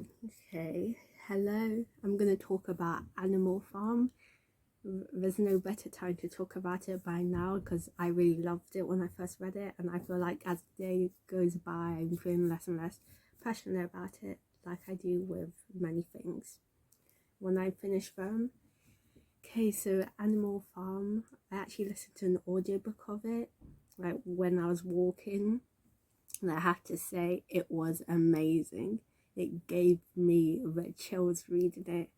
Okay, hello. I'm going to talk about Animal Farm. There's no better time to talk about it by now because I really loved it when I first read it, and I feel like as the day goes by, I'm feeling less and less passionate about it, like I do with many things when I finish them. Okay, so Animal Farm, I actually listened to an audiobook of it, like when I was walking, and I have to say it was amazing. It gave me the chills reading it.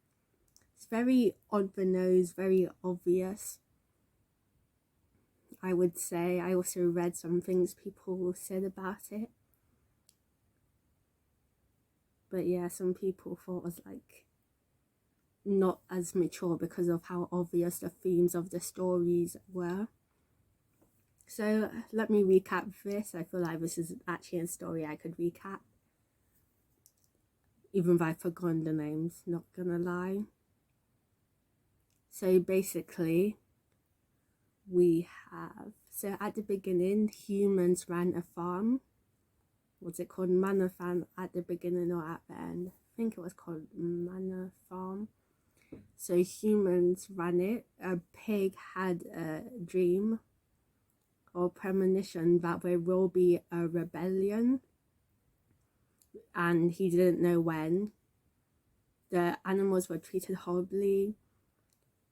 It's very on the nose, very obvious, I would say. I also read some things people said about it. But yeah, some people thought it was like not as mature because of how obvious the themes of the stories were. So let me recap this. I feel like this is actually a story I could recap, even though I've forgotten the names, not gonna lie. So basically, so at the beginning, humans ran a farm. What's it called? Manor Farm at the beginning or at the end? I think it was called Manor Farm. So humans ran it. A pig had a dream or premonition that there will be a rebellion, and he didn't know when. The animals were treated horribly,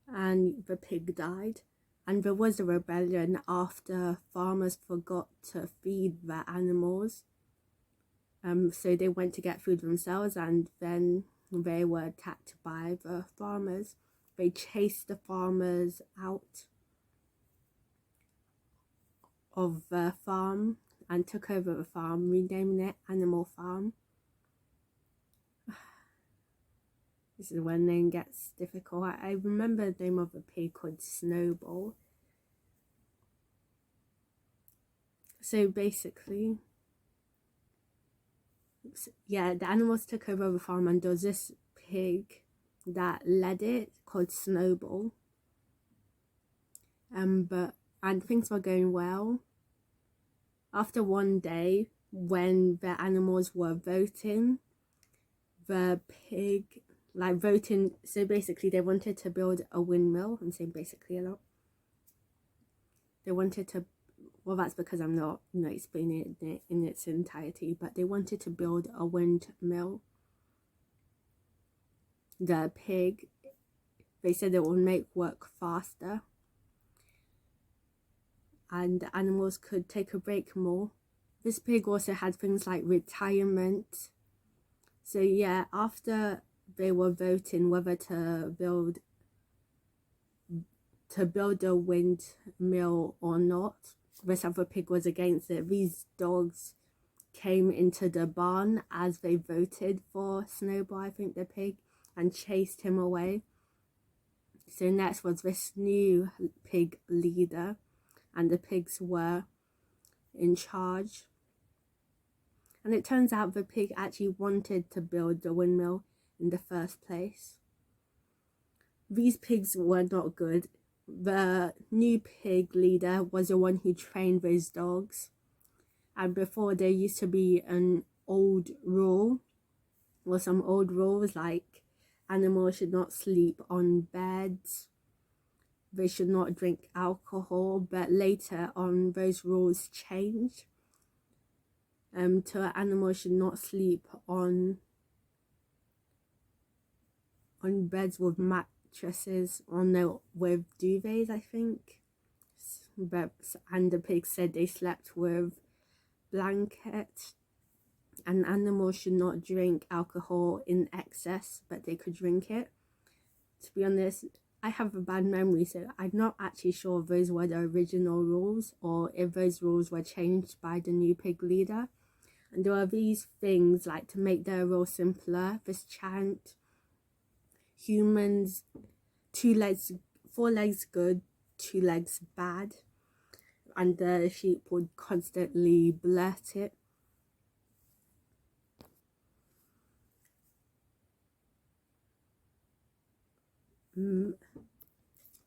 and the pig died. And there was a rebellion after farmers forgot to feed the animals. So they went to get food themselves, and then they were attacked by the farmers. They chased the farmers out of the farm and took over the farm, renaming it Animal Farm. This is when name gets difficult. I remember the name of a pig called Snowball. So basically, yeah, the animals took over the farm, and there was this pig that led it called Snowball. And things were going well. After one day, when the animals were voting, the pig voting. So basically, they wanted to build a windmill. I'm saying basically a lot. They wanted to. Well, that's because I'm not, explaining it in its entirety. But they wanted to build a windmill. The pig, they said it would make work faster, and the animals could take a break more. This pig also had things like retirement. So yeah, after they were voting whether to build a windmill or not, this other pig was against it. These dogs came into the barn as they voted for Snowball, I think the pig, and chased him away. So next was this new pig leader, and the pigs were in charge. And it turns out the pig actually wanted to build the windmill in the first place. These pigs were not good. The new pig leader was the one who trained those dogs. And before, there used to be an old rule, or some old rules, like animals should not sleep on beds, they should not drink alcohol. But later on, those rules changed. To animals should not sleep on beds with mattresses, or no, with duvets, I think. And the pigs said they slept with blankets. And animals should not drink alcohol in excess, but they could drink it. To be honest, I have a bad memory, so I'm not actually sure if those were the original rules or if those rules were changed by the new pig leader. And there are these things, like, to make the rule simpler, this chant: humans, 4 legs good, 2 legs bad. And the sheep would constantly blurt it.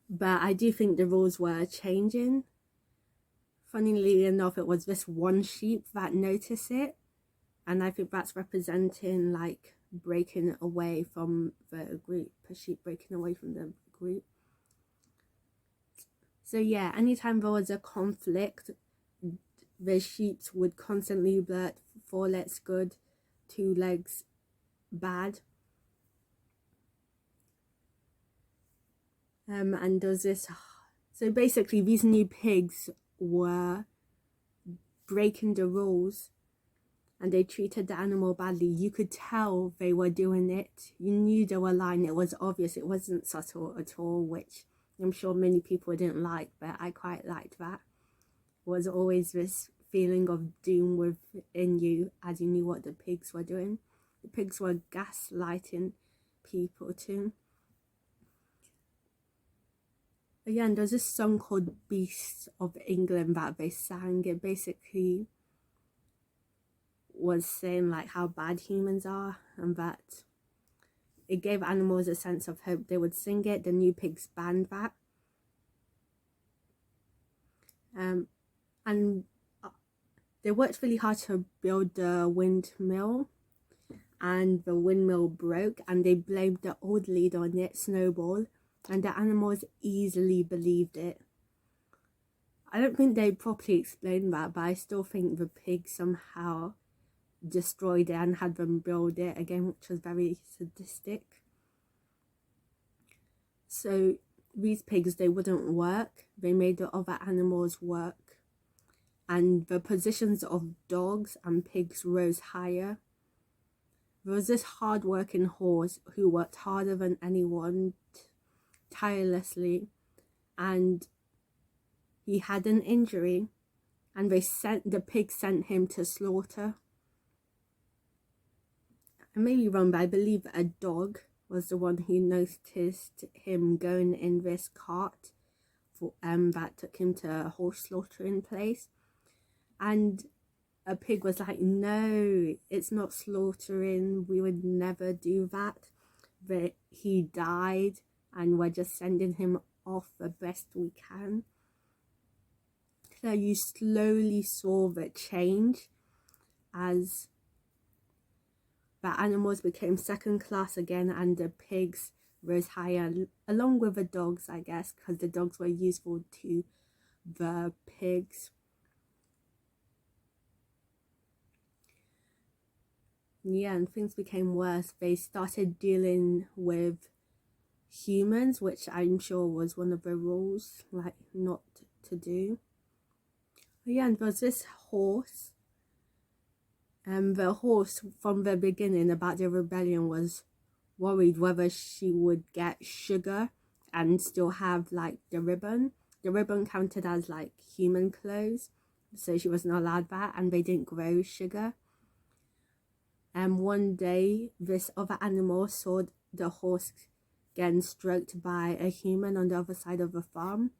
But I do think the rules were changing. Funnily enough, it was this one sheep that noticed it, and I think that's representing like breaking away from the group, a sheep breaking away from the group. So yeah, anytime there was a conflict, the sheep would constantly blurt 4 legs good, 2 legs bad. And there's this, so basically these new pigs were breaking the rules and they treated the animal badly. You could tell they were doing it. You knew they were lying. It was obvious. It wasn't subtle at all, which I'm sure many people didn't like, but I quite liked that. It was always this feeling of doom within you as you knew what the pigs were doing. The pigs were gaslighting people too. Again, there's this song called Beasts of England that they sang. It basically was saying like how bad humans are, and that it gave animals a sense of hope. They would sing it. The New Pigs banned that. And they worked really hard to build the windmill, and the windmill broke, and they blamed the old leader on it, Snowball, and the animals easily believed it. I don't think they properly explained that, but I still think the pigs somehow destroyed it and had them build it again, which was very sadistic. So these pigs, they wouldn't work. They made the other animals work, and the positions of dogs and pigs rose higher. There was this hard-working horse who worked harder than anyone, tirelessly, and he had an injury, and the pigs sent him to slaughter. I may be wrong, but I believe a dog was the one who noticed him going in this cart that took him to a horse slaughtering place, and a pig was like, no, it's not slaughtering, we would never do that, but he died and we're just sending him off the best we can. So you slowly saw the change as the animals became second class again, and the pigs rose higher, along with the dogs, I guess, because the dogs were useful to the pigs. Yeah, and things became worse. They started dealing with humans, which I'm sure was one of the rules, like not to do. Yeah, and there was this horse. The horse from the beginning about the rebellion was worried whether she would get sugar and still have like the ribbon. The ribbon counted as like human clothes, so she wasn't allowed that, and they didn't grow sugar. And one day this other animal saw the horse getting stroked by a human on the other side of the farm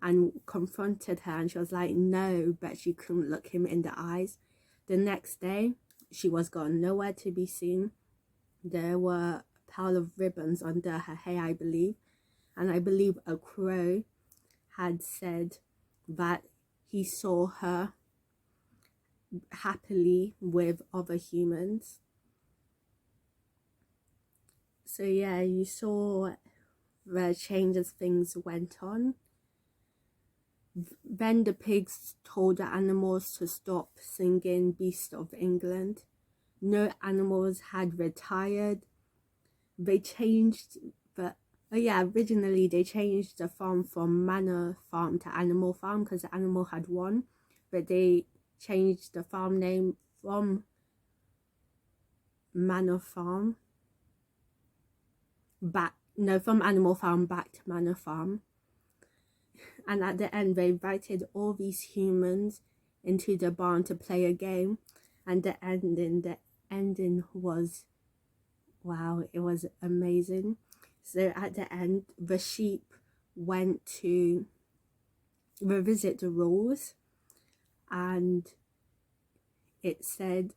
and confronted her, and she was like, no, but she couldn't look him in the eyes. The next day, she was gone, nowhere to be seen. There were a pile of ribbons under her hair, I believe. And I believe a crow had said that he saw her happily with other humans. So yeah, you saw the change as things went on. Then the pigs told the animals to stop singing Beast of England. No animals had retired. They changed originally they changed the farm from Manor Farm to Animal Farm because the animal had won, but they changed the farm name from Manor Farm from Animal Farm back to Manor Farm. And at the end, they invited all these humans into the barn to play a game. And the ending was, wow, it was amazing. So at the end, the sheep went to revisit the rules. And it said,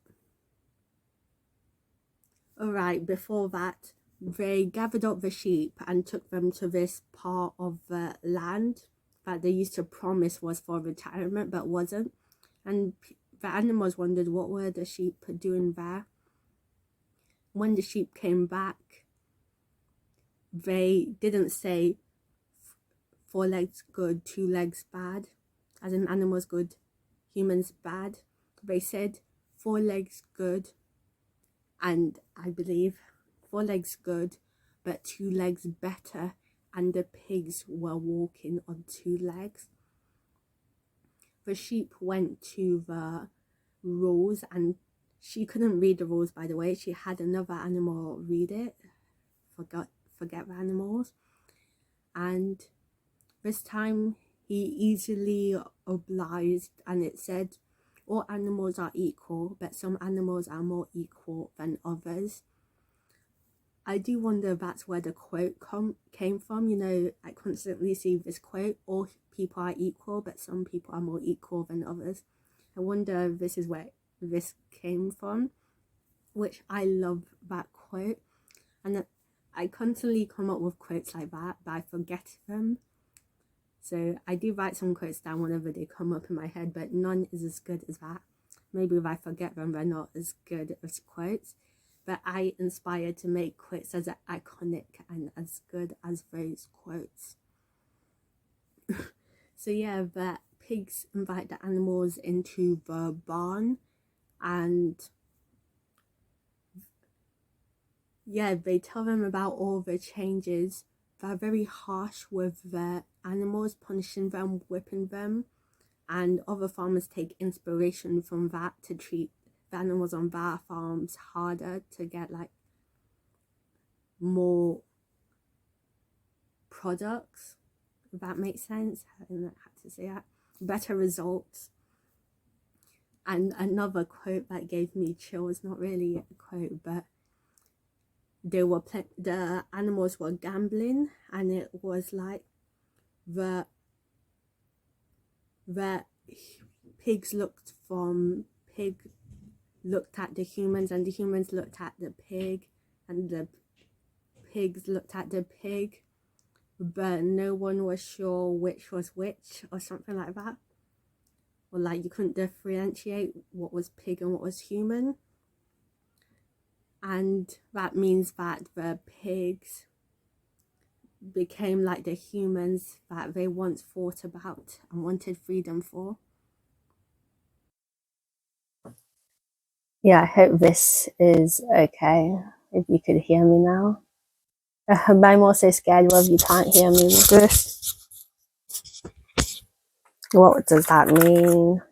all right, before that, they gathered up the sheep and took them to this part of the land that they used to promise was for retirement but wasn't, and the animals wondered what were the sheep doing there. when the sheep came back, they didn't say 4 legs good, 2 legs bad, as in animals good, humans bad. They said 4 legs good, and I believe 4 legs good, but 2 legs better, and the pigs were walking on 2 legs. The sheep went to the rules, and she couldn't read the rules, by the way. She had another animal read it. Forget the animals. And this time he easily obliged, and it said all animals are equal, but some animals are more equal than others. I do wonder if that's where the quote came from. You know, I constantly see this quote, all people are equal, but some people are more equal than others. I wonder if this is where this came from, which I love that quote. And I constantly come up with quotes like that, but I forget them. So I do write some quotes down whenever they come up in my head, but none is as good as that. Maybe if I forget them, they're not as good as quotes. But I inspired to make quotes as iconic and as good as those quotes. So yeah, the pigs invite the animals into the barn, and yeah, they tell them about all the changes. They're very harsh with the animals, punishing them, whipping them, and other farmers take inspiration from that to treat the animals on their farms harder to get like more products, if that makes sense. I don't know how to say that. Better results. And another quote that gave me chills, not really a quote, but the animals were gambling, and it was like the pigs looked at the humans, and the humans looked at the pig, and the pigs looked at the pig, but no one was sure which was which, or something like that. Or like you couldn't differentiate what was pig and what was human. And that means that the pigs became like the humans that they once thought about and wanted freedom for. Yeah, I hope this is okay. If you could hear me now. I'm also scared if you can't hear me with this. What does that mean?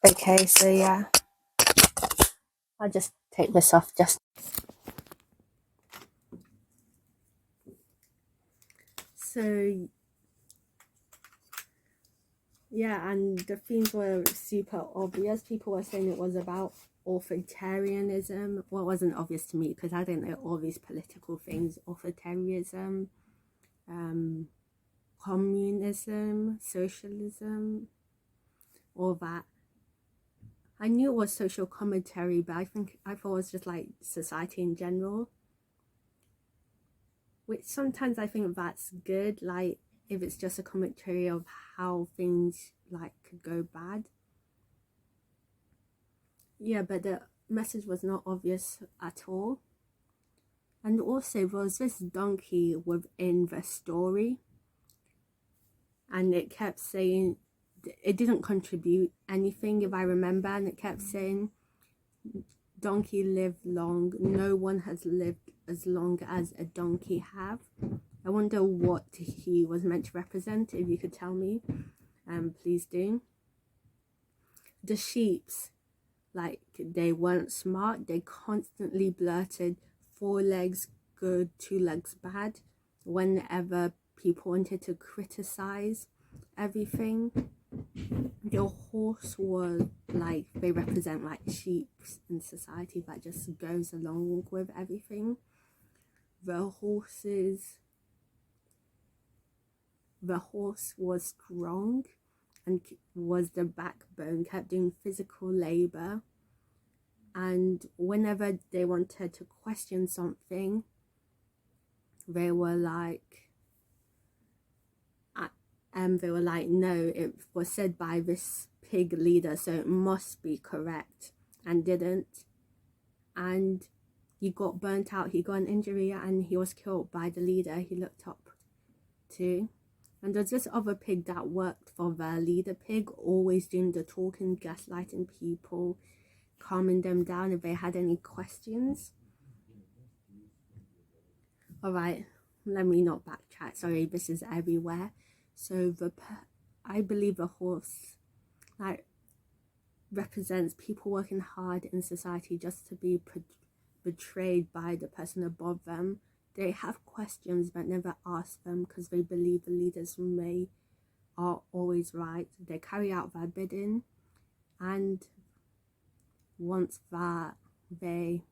Okay, so yeah. I'll just take this off just. So yeah, and the themes were super obvious. People were saying it was about authoritarianism. Well, it wasn't obvious to me because I didn't know all these political things. Authoritarianism, communism, socialism, all that. I knew it was social commentary, but I thought it was just like society in general. Which sometimes I think that's good, like if it's just a commentary of how things like could go bad. Yeah, but the message was not obvious at all. And also there was this donkey within the story, and it kept saying it didn't contribute anything, if I remember, and it kept saying donkey live long, no one has lived as long as a donkey have. I wonder what he was meant to represent. If you could tell me, please do. The sheeps, like, they weren't smart. They constantly blurted 4 legs good, 2 legs bad whenever people wanted to criticize everything. The horse was like, they represent like sheep in society that just goes along with everything. The horse was strong and was the backbone, kept doing physical labor, and whenever they wanted to question something, they were like, no, it was said by this pig leader, so it must be correct, and didn't. and he got burnt out, he got an injury, and he was killed by the leader he looked up to. And there's this other pig that worked for the leader pig, always doing the talking, gaslighting people, calming them down if they had any questions. Alright, let me not backtrack, sorry, this is everywhere. So I believe the horse like represents people working hard in society just to be betrayed by the person above them. They have questions but never ask them because they believe the leaders are always right. They carry out their bidding, and once that they've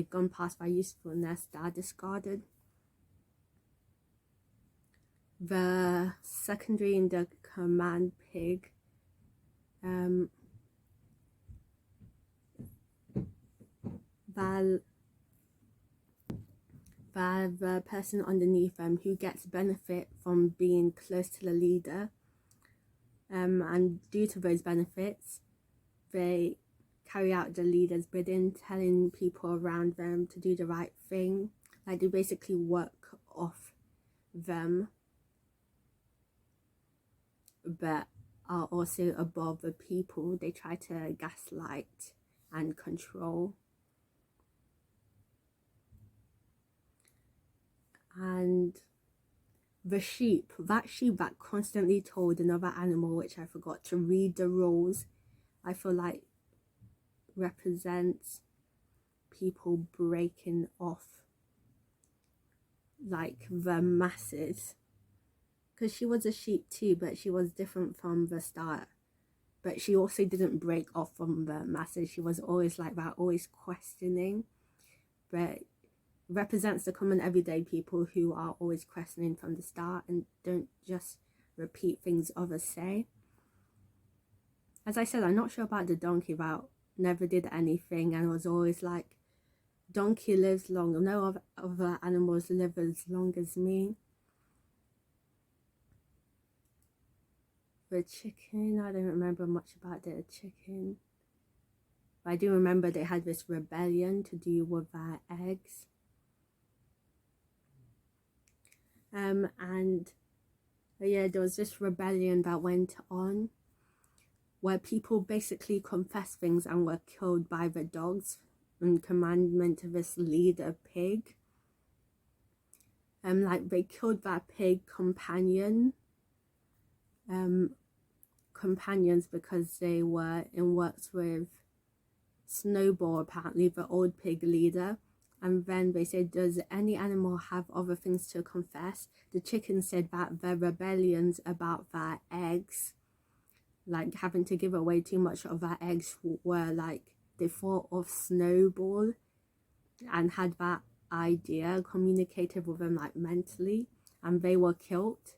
gone past their usefulness, they are discarded. The secondary in the command pig, the person underneath them who gets benefit from being close to the leader, and due to those benefits they carry out the leader's bidding, telling people around them to do the right thing. Like they basically work off them but are also above the people they try to gaslight and control. And the sheep, that constantly told another animal, which I forgot, to read the rules, I feel like represents people breaking off like the masses, because she was a sheep too, but she was different from the start. But she also didn't break off from the masses. She was always like that, always questioning. But represents the common everyday people who are always questioning from the start and don't just repeat things others say. As I said, I'm not sure about the donkey, that never did anything and was always like, donkey lives long, no other animals live as long as me. The chicken, I don't remember much about the chicken, but I do remember they had this rebellion to do with their eggs. And yeah, there was this rebellion that went on where people basically confessed things and were killed by the dogs in commandment of this leader pig. Like they killed that pig companions because they were in works with Snowball, apparently the old pig leader. And then they said, does any animal have other things to confess? The chicken said that the rebellions about their eggs, like having to give away too much of their eggs, were like, they thought of Snowball and had that idea, communicated with them like mentally, and they were killed.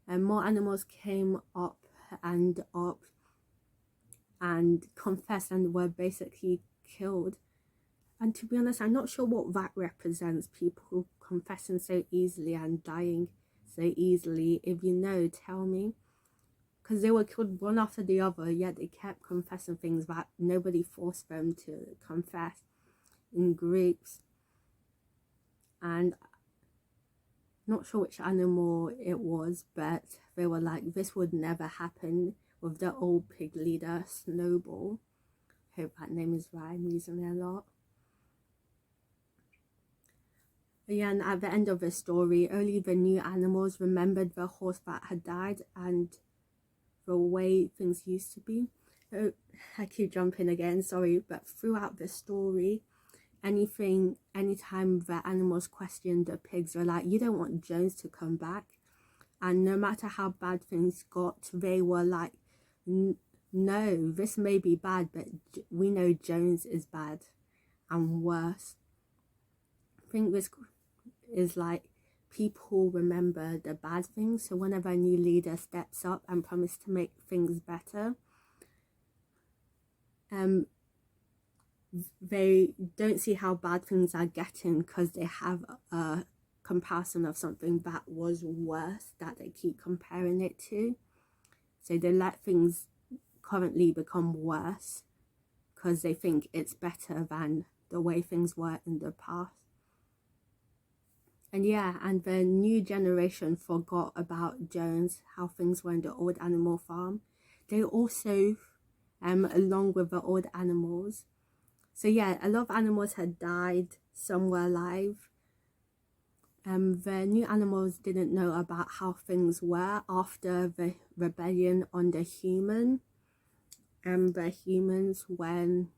And more animals came up and confessed and were basically killed. And to be honest, I'm not sure what that represents, people confessing so easily and dying so easily. If you know, tell me. Because they were killed one after the other, yet they kept confessing things that nobody forced them to confess in groups. And not sure which animal it was, but they were like, this would never happen with the old pig leader, Snowball. Hope that name is right, I'm using it a lot. Yeah, and at the end of the story, only the new animals remembered the horse that had died and the way things used to be. Oh, I keep jumping again, sorry, but throughout the story, anytime the animals questioned the pigs, were like, you don't want Jones to come back. And no matter how bad things got, they were like, no, this may be bad, but we know Jones is bad and worse. I think this is like, people remember the bad things, so whenever a new leader steps up and promises to make things better, they don't see how bad things are getting because they have a comparison of something that was worse that they keep comparing it to. So they let things currently become worse because they think it's better than the way things were in the past. And yeah, and the new generation forgot about Jones, how things were in the old animal farm. They also, along with the old animals. So yeah, a lot of animals had died, some were alive. The new animals didn't know about how things were after the rebellion on the human. The humans when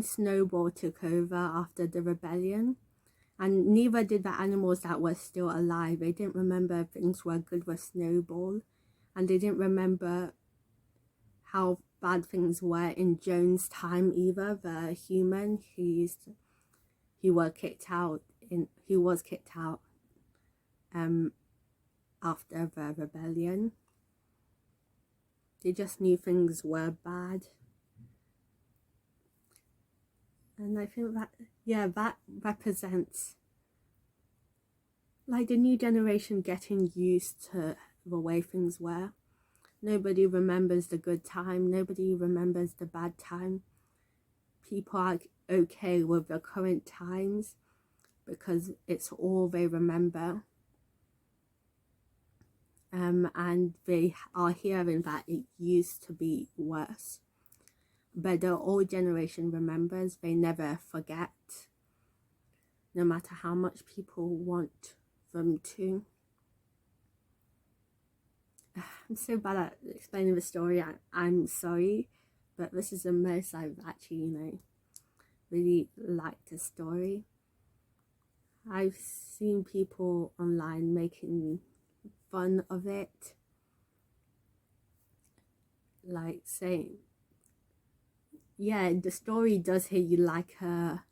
Snowball took over after the rebellion. And neither did the animals that were still alive. They didn't remember things were good with Snowball. And they didn't remember how bad things were in Jones' time either. The human he was kicked out after the rebellion. They just knew things were bad. And I think that, yeah, that represents like the new generation getting used to the way things were. Nobody remembers the good time. Nobody remembers the bad time. People are okay with the current times because it's all they remember. And they are hearing that it used to be worse. But the old generation remembers. They never forget, no matter how much people want them to. I'm so bad at explaining the story. I'm sorry, but this is the most I've actually, really liked the story. I've seen people online making fun of it, like saying, yeah, the story does hit you like a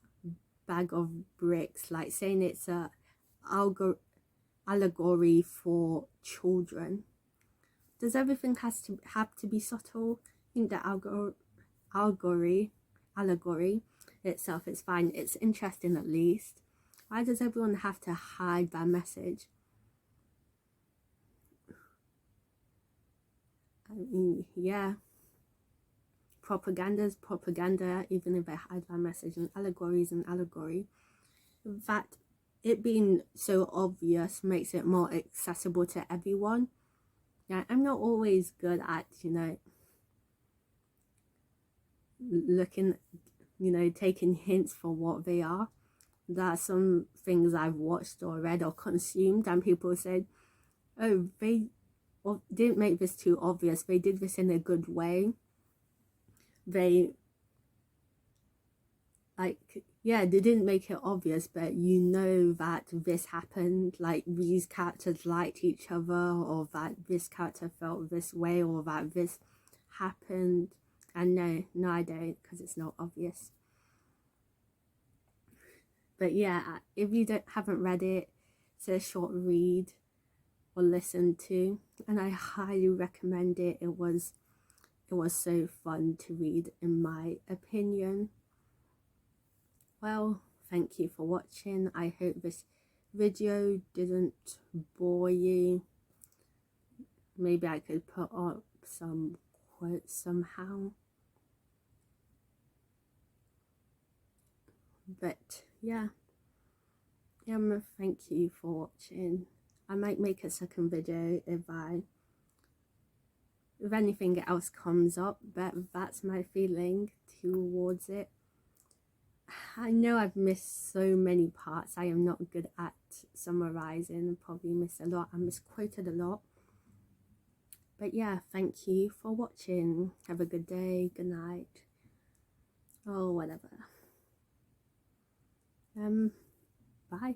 bag of bricks, like saying it's a allegory for children. Does everything have to be subtle? I think the allegory itself is fine. It's interesting at least. Why does everyone have to hide that message? I mean, yeah. Propaganda's propaganda, even if they hide that message, and allegory is an allegory. In fact, it being so obvious makes it more accessible to everyone. Yeah, I'm not always good at, looking, taking hints for what they are. There are some things I've watched or read or consumed, and people said, oh, they didn't make this too obvious. They did this in a good way. They didn't make it obvious, but you know that this happened, like these characters liked each other, or that this character felt this way, or that this happened. And no, I don't, because it's not obvious. But yeah, if you haven't read it, it's a short read or listen to, and I highly recommend it. It was so fun to read, in my opinion. Well, thank you for watching. I hope this video didn't bore you. Maybe I could put up some quotes somehow. But yeah, thank you for watching. I might make a second video if anything else comes up, but that's my feeling towards it. I know I've missed so many parts. I am not good at summarizing. Probably missed a lot. I misquoted a lot. But yeah, thank you for watching. Have a good day, good night, or whatever. Bye.